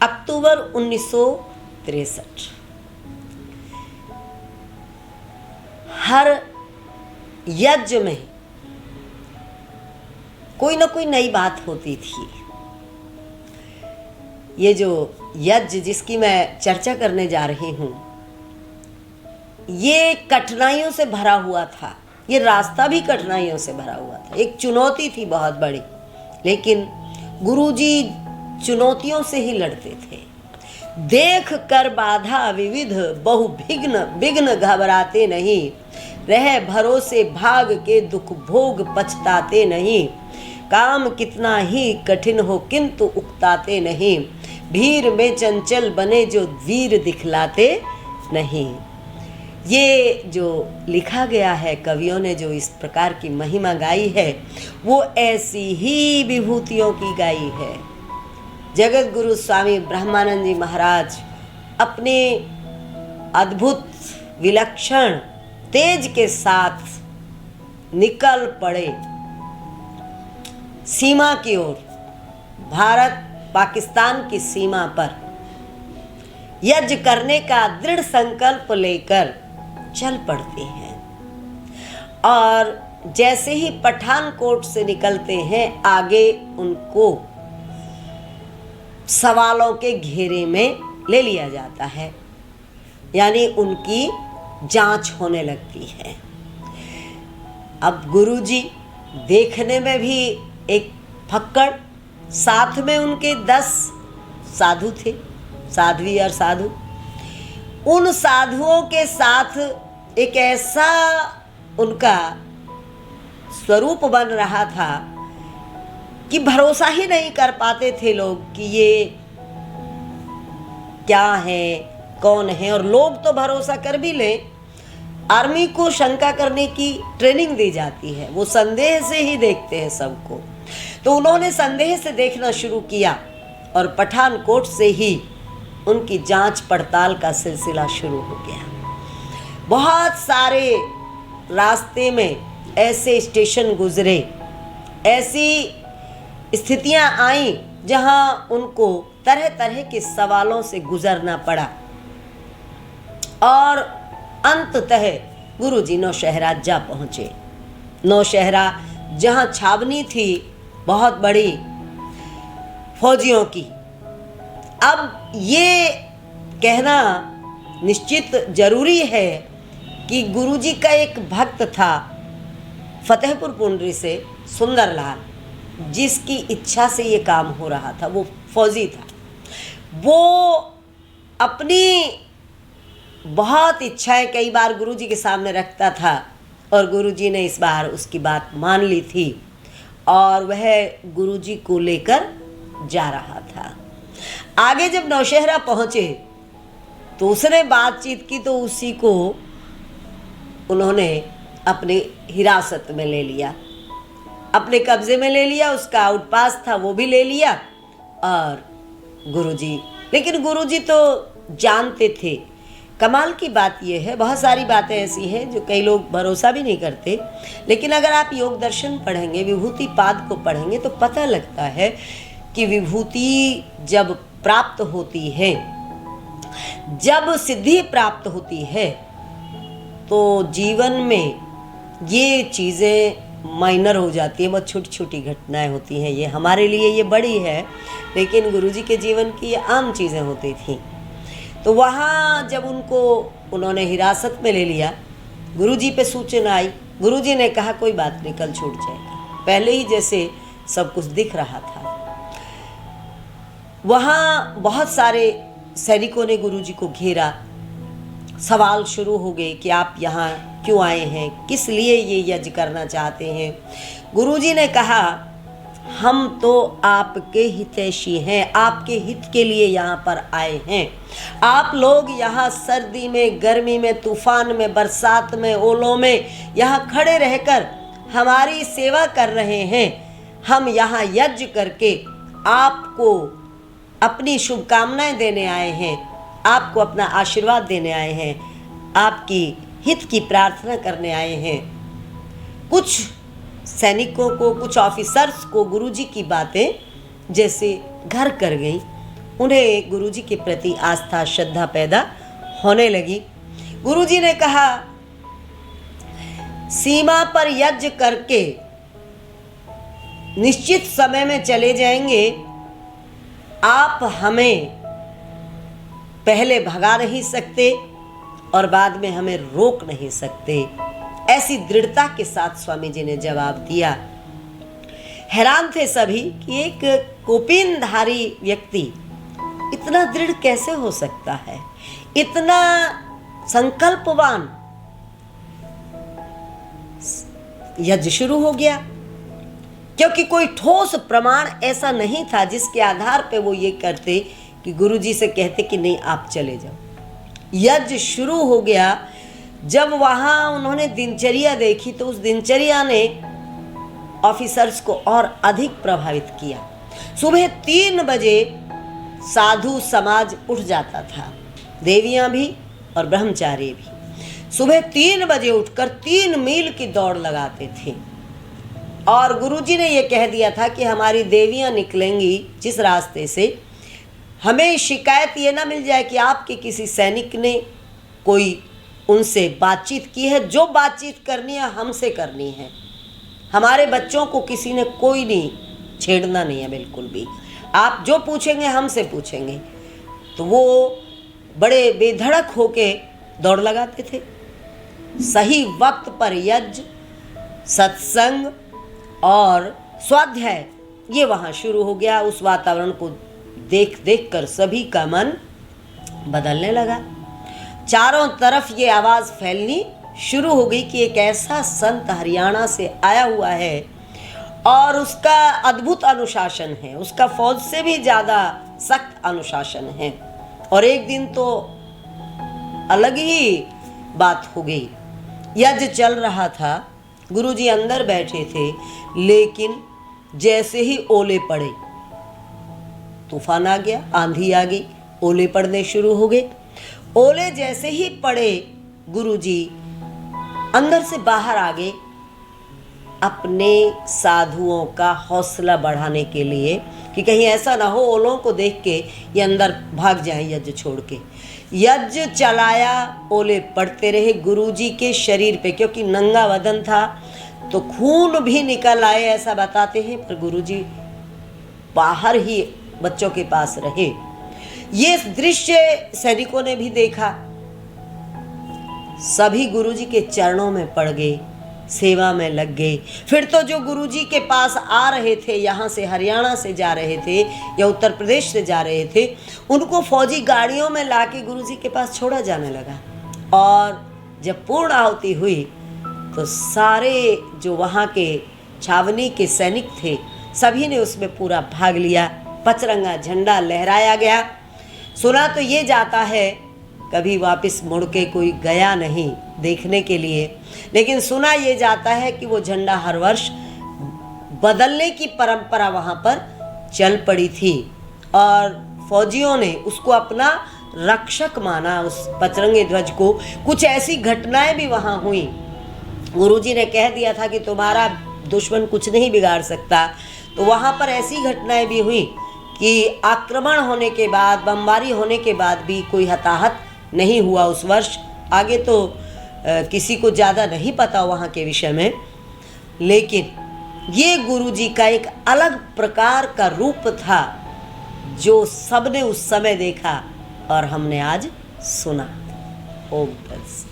अक्टूबर 1963। हर यज्ञ में कोई ना कोई नई बात होती थी। ये जो यज्ञ जिसकी मैं चर्चा करने जा रही हूँ, ये कठिनाइयों से भरा हुआ था। ये रास्ता भी कठिनाइयों से भरा हुआ था। एक चुनौती थी बहुत बड़ी, लेकिन गुरुजी चुनौतियों से ही लड़ते थे। देख कर बाधा विविध बहु विघ्न घबराते नहीं, रह भरोसे भाग के दुख भोग पछताते नहीं। काम कितना ही कठिन हो किंतु उकताते नहीं, भीड़ में चंचल बने जो वीर दिखलाते नहीं। ये जो लिखा गया है, कवियों ने जो इस प्रकार की महिमा गाई है, वो ऐसी ही विभूतियों की गाई है। जगत गुरु स्वामी ब्रह्मानंद जी महाराज अपने अद्भुत विलक्षण तेज के साथ निकल पड़े सीमा की ओर, भारत पाकिस्तान की सीमा पर यज्ञ करने का दृढ़ संकल्प लेकर चल पड़ते हैं। और जैसे ही पठानकोट से निकलते हैं, आगे उनको सवालों के घेरे में ले लिया जाता है, यानी उनकी जांच होने लगती है। अब गुरुजी देखने में भी एक फक्कड़, साथ में उनके 10 साधु थे, साध्वी और साधु। उन साधुओं के साथ एक ऐसा उनका स्वरूप बन रहा था कि भरोसा ही नहीं कर पाते थे लोग कि ये क्या है, कौन है। और लोग तो भरोसा कर भी लें, आर्मी को शंका करने की ट्रेनिंग दी जाती है, वो संदेह से ही देखते हैं सबको। तो उन्होंने संदेह से देखना शुरू किया और पठानकोट से ही उनकी जांच पड़ताल का सिलसिला शुरू हो गया। बहुत सारे रास्ते में ऐसे स्टेशन गुजरे, ऐसी स्थितियां आईं जहां उनको तरह तरह के सवालों से गुजरना पड़ा। और अंततः गुरुजी नौशहरा जा पहुँचे। नौशहरा जहाँ छावनी थी बहुत बड़ी फौजियों की। अब ये कहना निश्चित जरूरी है कि गुरुजी का एक भक्त था फतेहपुर पुंडरी से, सुंदरलाल, जिसकी इच्छा से ये काम हो रहा था। वो फौजी था। वो अपनी बहुत इच्छाएं कई बार गुरुजी के सामने रखता था और गुरुजी ने इस बार उसकी बात मान ली थी और वह गुरुजी को लेकर जा रहा था। आगे जब नौशहरा पहुँचे तो उसने बातचीत की तो उसी को उन्होंने अपनी हिरासत में ले लिया, अपने कब्जे में ले लिया। उसका आउटपास था वो भी ले लिया। और गुरुजी, लेकिन गुरुजी तो जानते थे। कमाल की बात यह है, बहुत सारी बातें ऐसी हैं जो कई लोग भरोसा भी नहीं करते, लेकिन अगर आप योग दर्शन पढ़ेंगे, विभूति पाद को पढ़ेंगे तो पता लगता है कि विभूति जब प्राप्त होती है, जब सिद्धि प्राप्त होती है, तो जीवन में ये चीज़ें माइनर हो जाती हैं, बहुत छोटी छोटी घटनाएं होती हैं। ये हमारे लिए ये बड़ी है, लेकिन गुरुजी के जीवन की ये आम चीज़ें होती थी। तो वहाँ जब उनको उन्होंने हिरासत में ले लिया, गुरुजी पे सूचना आई। गुरुजी ने कहा कोई बात नहीं, कल छूट जाएगा। पहले ही जैसे सब कुछ दिख रहा था। वहाँ बहुत सारे सैनिकों ने गुरुजी को घेरा। सवाल शुरू हो गए कि आप यहाँ क्यों आए हैं, किस लिए ये यज्ञ करना चाहते हैं। गुरुजी ने कहा हम तो आपके हितैषी हैं, आपके हित के लिए यहाँ पर आए हैं। आप लोग यहाँ सर्दी में, गर्मी में, तूफान में, बरसात में, ओलों में यहाँ खड़े रहकर हमारी सेवा कर रहे हैं। हम यहाँ यज्ञ करके आपको अपनी शुभकामनाएं देने आए हैं, आपको अपना आशीर्वाद देने आए हैं, आपकी हित की प्रार्थना करने आए हैं। कुछ सैनिकों को, कुछ ऑफिसर्स को गुरुजी की बातें जैसे घर कर गई। उन्हें गुरुजी के प्रति आस्था श्रद्धा पैदा होने लगी। गुरुजी ने कहा, सीमा पर यज्ञ करके निश्चित समय में चले जाएंगे, आप हमें पहले भगा नहीं सकते और बाद में हमें रोक नहीं सकते। ऐसी दृढ़ता के साथ स्वामी जी ने जवाब दिया। हैरान थे सभी कि एक कोपीनधारी व्यक्ति इतना दृढ़ कैसे हो सकता है, इतना संकल्पवान। यज्ञ शुरू हो गया, क्योंकि कोई ठोस प्रमाण ऐसा नहीं था जिसके आधार पे वो ये करते कि गुरुजी से कहते कि नहीं आप चले जाओ। यज्ञ शुरू हो गया। जब वहां उन्होंने दिनचर्या देखी तो उस दिनचर्या ने ऑफिसर्स को और अधिक प्रभावित किया। सुबह 3 बजे साधु समाज उठ जाता था, देवियां भी और ब्रह्मचारी भी। सुबह 3 बजे उठकर 3 मील की दौड़ लगाते थे और गुरुजी ने यह कह दिया था कि हमारी देवियां निकलेंगी जिस रास्ते से, हमें शिकायत ये ना मिल जाए कि आपके किसी सैनिक ने कोई उनसे बातचीत की है। जो बातचीत करनी है हमसे करनी है, हमारे बच्चों को किसी ने कोई नहीं छेड़ना नहीं है बिल्कुल भी। आप जो पूछेंगे हमसे पूछेंगे। तो वो बड़े बेधड़क होके दौड़ लगाते थे। सही वक्त पर यज्ञ, सत्संग और स्वाध्याय ये वहाँ शुरू हो गया। उस वातावरण को देख देख कर सभी का मन बदलने लगा। चारों तरफ ये आवाज़ फैलनी शुरू हो गई कि एक ऐसा संत हरियाणा से आया हुआ है और उसका अद्भुत अनुशासन है, उसका फौज से भी ज़्यादा सख्त अनुशासन है। और एक दिन तो अलग ही बात हो गई। यज्ञ चल रहा था, गुरुजी अंदर बैठे थे, लेकिन जैसे ही ओले पड़े, तूफान आ गया, आंधी आ गई, ओले पड़ने शुरू हो गए। ओले जैसे ही पड़े, गुरुजी अंदर से बाहर आ गए अपने साधुओं का हौसला बढ़ाने के लिए कि कहीं ऐसा ना हो ओलों को देख के ये अंदर भाग जाएं यज्ञ छोड़ के। यज्ञ चलाया, ओले पड़ते रहे गुरुजी के शरीर पे, क्योंकि नंगा वदन था तो खून भी निकल आए ऐसा बताते हैं, पर गुरुजी बाहर ही बच्चों के पास रहे। ये दृश्य सैनिकों ने भी देखा। सभी गुरुजी के चरणों में पड़ गए, सेवा में लग गए। फिर तो जो गुरुजी के पास आ रहे थे, यहाँ से हरियाणा से जा रहे थे या उत्तर प्रदेश से जा रहे थे, उनको फौजी गाड़ियों में लाके गुरुजी के पास छोड़ा जाने लगा। और जब पूर्ण आहुति हुई तो सारे जो वहाँ के छावनी के सैनिक थे सभी ने उसमें पूरा भाग लिया। पचरंगा झंडा लहराया गया। सुना तो ये जाता है कभी वापस मुड़ के कोई गया नहीं देखने के लिए, लेकिन सुना ये जाता है कि वो झंडा हर वर्ष बदलने की परंपरा वहाँ पर चल पड़ी थी और फौजियों ने उसको अपना रक्षक माना, उस पचरंगे ध्वज को। कुछ ऐसी घटनाएं भी वहाँ हुई। गुरुजी ने कह दिया था कि तुम्हारा दुश्मन कुछ नहीं बिगाड़ सकता, तो वहाँ पर ऐसी घटनाएं भी हुई कि आक्रमण होने के बाद, बमबारी होने के बाद भी कोई हताहत नहीं हुआ उस वर्ष। आगे तो किसी को ज़्यादा नहीं पता वहाँ के विषय में, लेकिन ये गुरुजी का एक अलग प्रकार का रूप था जो सबने उस समय देखा और हमने आज सुना। ओम तत्सत।